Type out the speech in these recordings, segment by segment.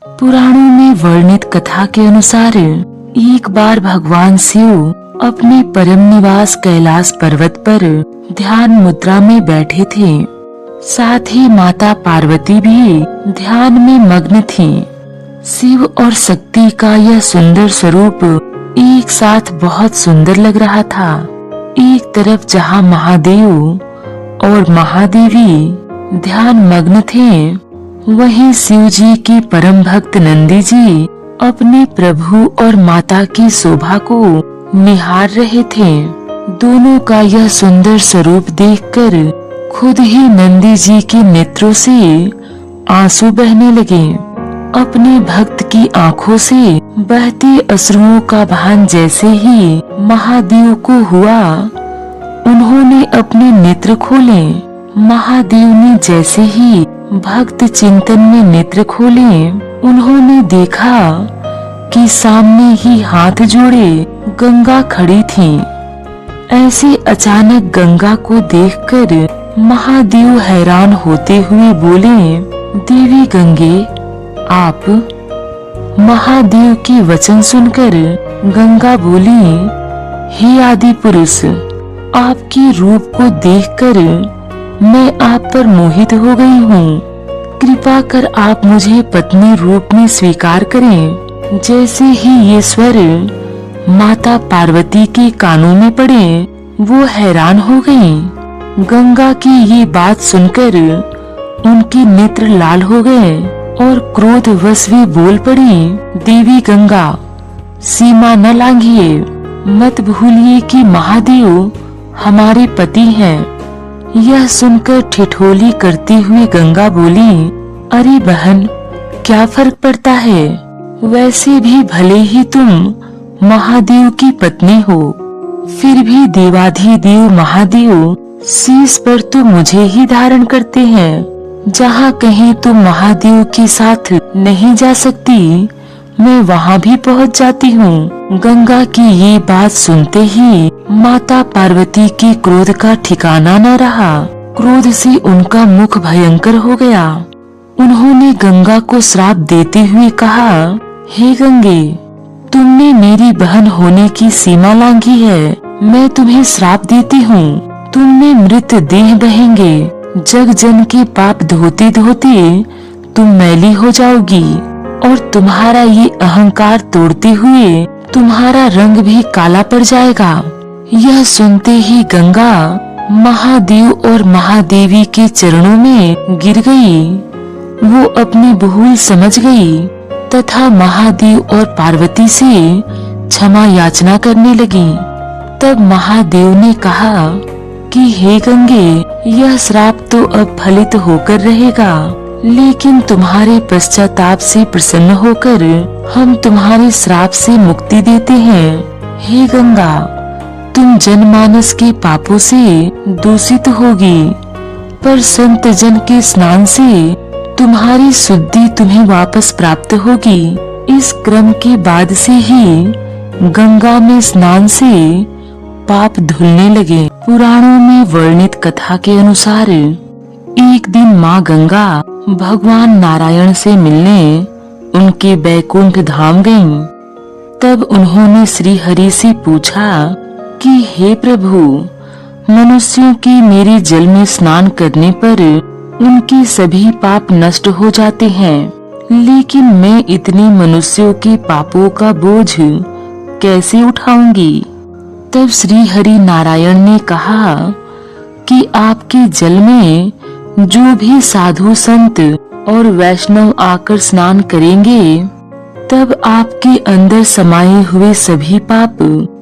पुराणों में वर्णित कथा के अनुसार एक बार भगवान शिव अपने परम निवास कैलाश पर्वत पर ध्यान मुद्रा में बैठे थे। साथ ही माता पार्वती भी ध्यान में मग्न थी। शिव और शक्ति का यह सुंदर स्वरूप एक साथ बहुत सुंदर लग रहा था। एक तरफ जहाँ महादेव और महादेवी ध्यान मग्न थे, वहीं शिव जी के परम भक्त नंदी जी अपने प्रभु और माता की शोभा को निहार रहे थे। दोनों का यह सुंदर स्वरूप देखकर खुद ही नंदी जी के नेत्रों से आंसू बहने लगे। अपने भक्त की आंखों से बहते अश्रुओं का भान जैसे ही महादेव को हुआ, उन्होंने अपने नेत्र खोले। महादेव ने जैसे ही भक्त चिंतन में नेत्र खोले, उन्होंने देखा कि सामने ही हाथ जोड़े गंगा खड़ी थी। ऐसे अचानक गंगा को देखकर महादेव हैरान होते हुए बोले, देवी गंगे, आप? महादेव के वचन सुनकर गंगा बोली, हे आदि पुरुष, आपके रूप को देखकर मैं आप पर मोहित हो गई हूँ। कृपा कर आप मुझे पत्नी रूप में स्वीकार करें। जैसे ही ये स्वर माता पार्वती के कानों में पड़े, वो हैरान हो गईं। गंगा की ये बात सुनकर उनके नेत्र लाल हो गए और क्रोधवश वे बोल पड़ी, देवी गंगा, सीमा न लांघिए। मत भूलिए कि महादेव हमारे पति हैं। यह सुनकर ठिठोली करती हुई गंगा बोली, अरे बहन, क्या फर्क पड़ता है? वैसे भी भले ही तुम महादेव की पत्नी हो, फिर भी देवाधिदेव महादेव शीश पर तो मुझे ही धारण करते हैं। जहाँ कहीं तुम महादेव के साथ नहीं जा सकती, मैं वहाँ भी पहुँच जाती हूँ। गंगा की ये बात सुनते ही माता पार्वती के क्रोध का ठिकाना न रहा। क्रोध से उनका मुख भयंकर हो गया। उन्होंने गंगा को श्राप देते हुए कहा, हे गंगे, तुमने मेरी बहन होने की सीमा लांघी है। मैं तुम्हें श्राप देती हूँ। तुमने मृत देह बहेंगे। जग जन के पाप धोते धोते तुम मैली हो जाओगी और तुम्हारा ये अहंकार तोड़ते हुए तुम्हारा रंग भी काला पड़ जाएगा। यह सुनते ही गंगा महादेव और महादेवी के चरणों में गिर गई। वो अपनी भूल समझ गई तथा महादेव और पार्वती से क्षमा याचना करने लगी। तब महादेव ने कहा कि हे गंगे, यह श्राप तो अब फलित होकर रहेगा, लेकिन तुम्हारे पश्चाताप से प्रसन्न होकर हम तुम्हारे श्राप से मुक्ति देते हैं। हे गंगा, तुम जनमानस के पापों से दूषित होगी, पर संत जन के स्नान से तुम्हारी शुद्धि तुम्हें वापस प्राप्त होगी। इस क्रम के बाद से ही गंगा में स्नान से पाप धुलने लगे। पुराणों में वर्णित कथा के अनुसार एक दिन माँ गंगा भगवान नारायण से मिलने उनके बैकुंठ धाम गईं। तब उन्होंने श्री हरि से पूछा कि हे प्रभु, मनुष्यों के मेरे जल में स्नान करने पर उनके सभी पाप नष्ट हो जाते हैं, लेकिन मैं इतने मनुष्यों के पापों का बोझ कैसे उठाऊंगी? तब श्री हरि नारायण ने कहा कि आपके जल में जो भी साधु संत और वैष्णव आकर स्नान करेंगे, तब आपके अंदर समाये हुए सभी पाप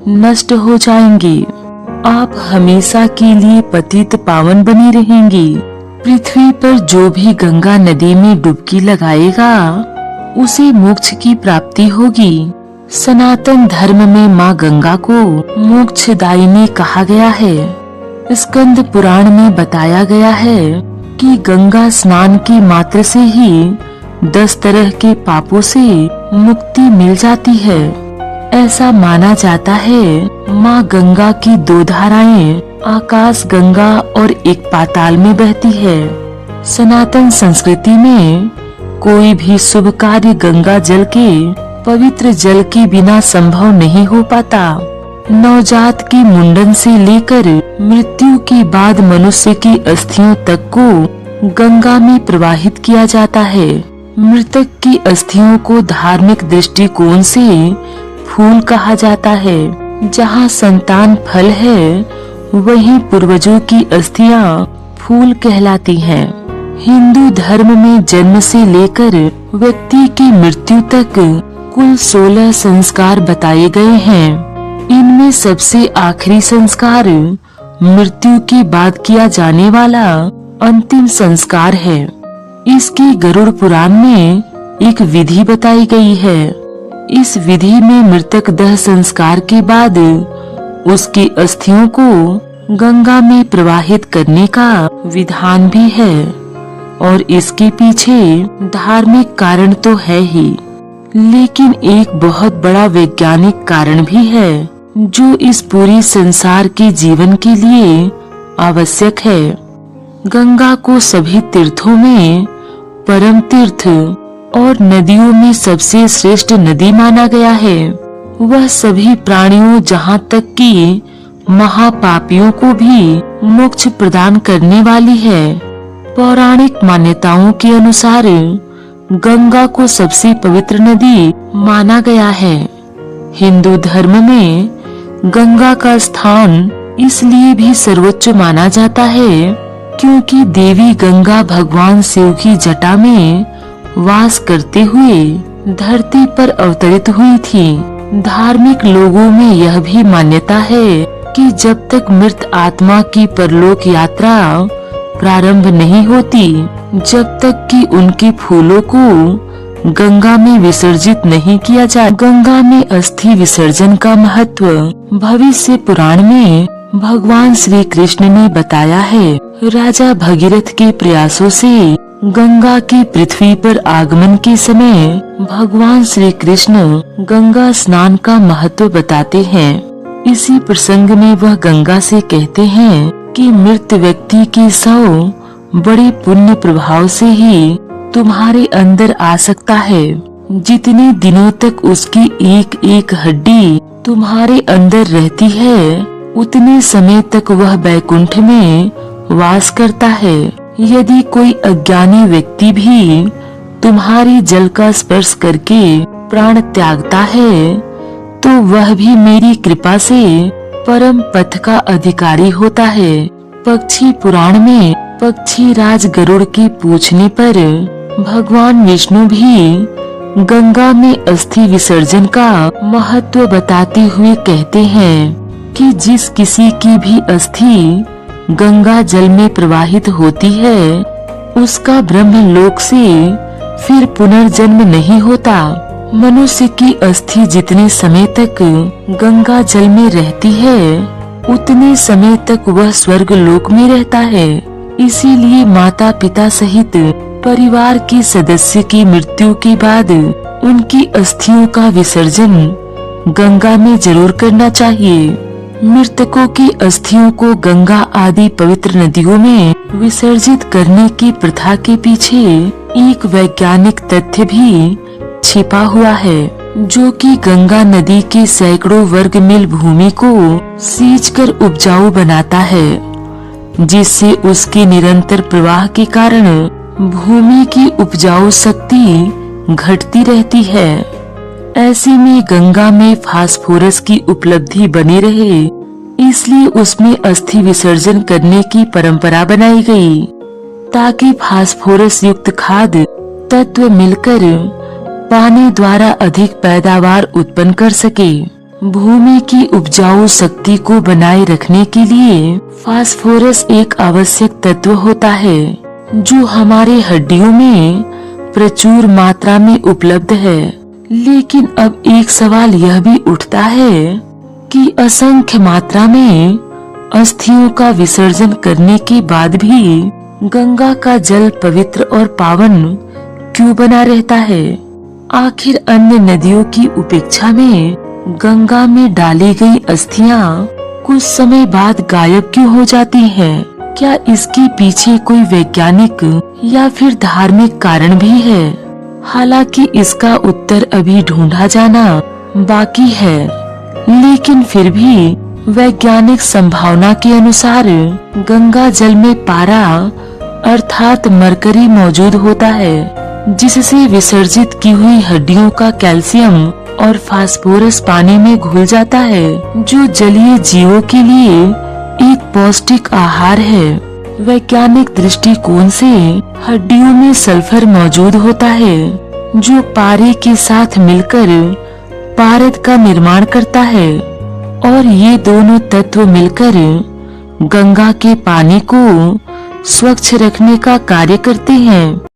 नष्ट हो जाएंगे। आप हमेशा के लिए पतित पावन बनी रहेंगी। पृथ्वी पर जो भी गंगा नदी में डुबकी लगाएगा, उसे मोक्ष की प्राप्ति होगी। सनातन धर्म में माँ गंगा को मोक्षदायिनी कहा गया है। स्कंद पुराण में बताया गया है कि गंगा स्नान की मात्र से ही 10 तरह के पापों से मुक्ति मिल जाती है। ऐसा माना जाता है माँ गंगा की 2 धाराएं आकाश गंगा और एक पाताल में बहती है। सनातन संस्कृति में कोई भी शुभ कार्य गंगा जल के पवित्र जल के बिना संभव नहीं हो पाता। नवजात के मुंडन से लेकर मृत्यु के बाद मनुष्य की अस्थियों तक को गंगा में प्रवाहित किया जाता है। मृतक की अस्थियों को धार्मिक दृष्टिकोण से फूल कहा जाता है। जहाँ संतान फल है, वहीं पूर्वजों की अस्थियां फूल कहलाती हैं। हिंदू धर्म में जन्म से लेकर व्यक्ति की मृत्यु तक कुल 16 संस्कार बताए गए हैं। इनमें सबसे आखिरी संस्कार मृत्यु के बाद किया जाने वाला अंतिम संस्कार है। इसकी गरुड़ पुराण में एक विधि बताई गई है। इस विधि में मृतक दह संस्कार के बाद उसकी अस्थियों को गंगा में प्रवाहित करने का विधान भी है और इसके पीछे धार्मिक कारण तो है ही, लेकिन एक बहुत बड़ा वैज्ञानिक कारण भी है जो इस पूरी संसार के जीवन के लिए आवश्यक है। गंगा को सभी तीर्थों में परम तीर्थ और नदियों में सबसे श्रेष्ठ नदी माना गया है। वह सभी प्राणियों जहाँ तक कि महापापियों को भी मोक्ष प्रदान करने वाली है। पौराणिक मान्यताओं के अनुसार गंगा को सबसे पवित्र नदी माना गया है। हिंदू धर्म में गंगा का स्थान इसलिए भी सर्वोच्च माना जाता है क्योंकि देवी गंगा भगवान शिव की जटा में वास करते हुए धरती पर अवतरित हुई थी। धार्मिक लोगों में यह भी मान्यता है कि जब तक मृत आत्मा की परलोक यात्रा प्रारंभ नहीं होती, जब तक कि उनके फूलों को गंगा में विसर्जित नहीं किया जाए। गंगा में अस्थि विसर्जन का महत्व भविष्य पुराण में भगवान श्री कृष्ण ने बताया है। राजा भगीरथ के प्रयासों से गंगा के पृथ्वी पर आगमन के समय भगवान श्री कृष्ण गंगा स्नान का महत्व बताते हैं। इसी प्रसंग में वह गंगा से कहते हैं कि मृत व्यक्ति के शव बड़े पुण्य प्रभाव से ही तुम्हारे अंदर आ सकता है। जितने दिनों तक उसकी एक एक हड्डी तुम्हारे अंदर रहती है, उतने समय तक वह बैकुंठ में वास करता है। यदि कोई अज्ञानी व्यक्ति भी तुम्हारी जल का स्पर्श करके प्राण त्यागता है, तो वह भी मेरी कृपा से परम पथ का अधिकारी होता है। पक्षी पुराण में पक्षी राज गरुड़ के पूछने पर भगवान विष्णु भी गंगा में अस्थि विसर्जन का महत्व बताते हुए कहते हैं कि जिस किसी की भी अस्थि गंगा जल में प्रवाहित होती है, उसका ब्रह्मलोक से फिर पुनर्जन्म नहीं होता। मनुष्य की अस्थि जितने समय तक गंगा जल में रहती है, उतने समय तक वह स्वर्ग लोक में रहता है। इसीलिए माता पिता सहित परिवार के सदस्य की मृत्यु के बाद उनकी अस्थियों का विसर्जन गंगा में जरूर करना चाहिए। मृतकों की अस्थियों को गंगा आदि पवित्र नदियों में विसर्जित करने की प्रथा के पीछे एक वैज्ञानिक तथ्य भी छिपा हुआ है, जो कि गंगा नदी के सैकड़ों वर्ग मील भूमि को सींचकर उपजाऊ बनाता है, जिससे उसके निरंतर प्रवाह के कारण भूमि की उपजाऊ शक्ति घटती रहती है। ऐसे में गंगा में फास्फोरस की उपलब्धि बनी रहे, इसलिए उसमें अस्थि विसर्जन करने की परंपरा बनाई गई, ताकि फास्फोरस युक्त खाद तत्व मिलकर पानी द्वारा अधिक पैदावार उत्पन्न कर सके। भूमि की उपजाऊ शक्ति को बनाए रखने के लिए फास्फोरस एक आवश्यक तत्व होता है, जो हमारे हड्डियों में प्रचुर मात्रा में उपलब्ध है। लेकिन अब एक सवाल यह भी उठता है कि असंख्य मात्रा में अस्थियों का विसर्जन करने के बाद भी गंगा का जल पवित्र और पावन क्यों बना रहता है? आखिर अन्य नदियों की उपेक्षा में गंगा में डाली गई अस्थियां कुछ समय बाद गायब क्यों हो जाती हैं? क्या इसके पीछे कोई वैज्ञानिक या फिर धार्मिक कारण भी है? हालांकि इसका उत्तर अभी ढूंढा जाना बाकी है, लेकिन फिर भी वैज्ञानिक संभावना के अनुसार गंगा जल में पारा अर्थात मरकरी मौजूद होता है, जिससे विसर्जित की हुई हड्डियों का कैल्शियम और फास्फोरस पानी में घुल जाता है, जो जलीय जीवों के लिए एक पौष्टिक आहार है। वैज्ञानिक दृष्टिकोण से हड्डियों में सल्फर मौजूद होता है, जो पारे के साथ मिलकर पारद का निर्माण करता है, और ये दोनों तत्व मिलकर गंगा के पानी को स्वच्छ रखने का कार्य करते हैं।